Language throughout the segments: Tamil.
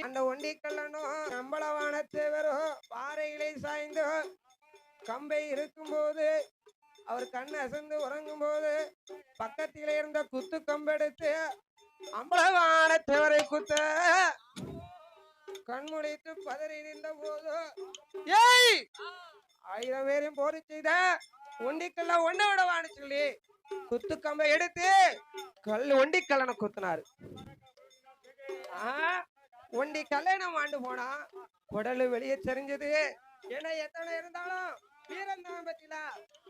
அந்த ஒண்டிக்கல்லனும் நம்பளவான தேவரும் பாறைகளை சாய்ந்து கம்பை இருக்கும்போது அவர் கண் அசந்து உறங்கும் போது பக்கத்திலே இருந்த குத்து கம்பெடுத்து அம்பளவான தேவரை குத்த கண்முடித்து பதறி நின்ற போது ஏய் 1000 பேரையும் போர் செய்த ஒண்டிக்கல்ல ஒண்ணு விடவான்னு சொல்லி குத்து கம்பை எடுத்து ஒண்டிக்கல்லனை குத்தினாரு. ஒண்டி கல்யாணம் ஆண்டு போனா குடலு வெளியே தெரிஞ்சது. ஏன்னா எத்தனை இருந்தாலும் வீரன் தான் பத்தில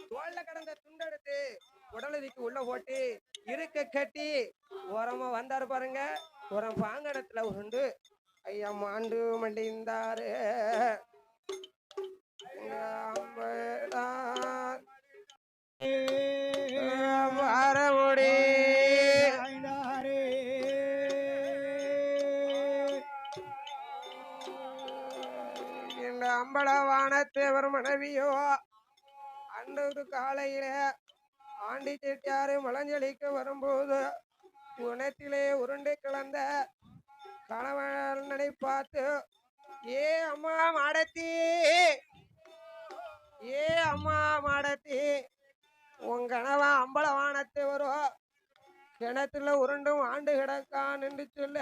தோல்ல கடந்த துண்டெடுத்து உடலுதிக்கு உள்ள போட்டு இருக்க கட்டி ஓரமா வந்தாரு பாருங்க. ஒரு பாங்கடத்துல உண்டு ஐயா மாண்டு மண்டிந்தாரு. வாரமுடி இந்த அம்பலவானத்தேவர் மனைவியோ அன்று காலையில ஆண்டி செட்டியாரு மலஞ்சலிக்க வரும்போது குணத்திலே உருண்டை கிளந்த கணவனை பார்த்து ஏ அம்மா மாடத்தி, ஏ அம்மா மாடத்தி, உன் கணவன் அம்பலவானத்தை வரும் கிணத்துல உருண்டும் ஆண்டு கிடக்கான் என்று சொல்ல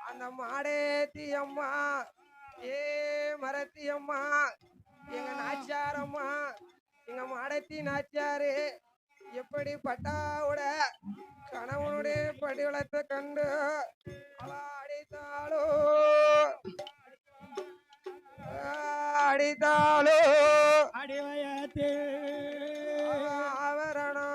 அந்த மாடேத்தி அம்மா ஏ மரத்தி அம்மா எங்க நாச்சாரம்மா எங்க மாடத்தி நாச்சாரு எப்படி பட்டாவோட கணவனுடைய படிவளத்தை கண்டு அடித்தாளோ அடித்தாளோ அடிவயத்தே ஆவரணம்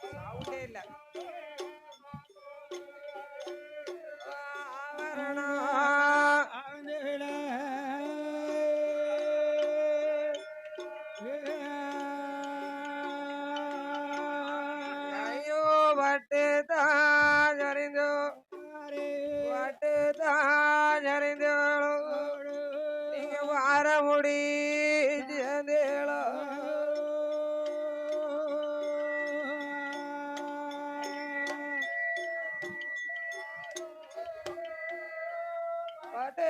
சவுண்டே இல்ல. நீங்க வார முடி பாட்டு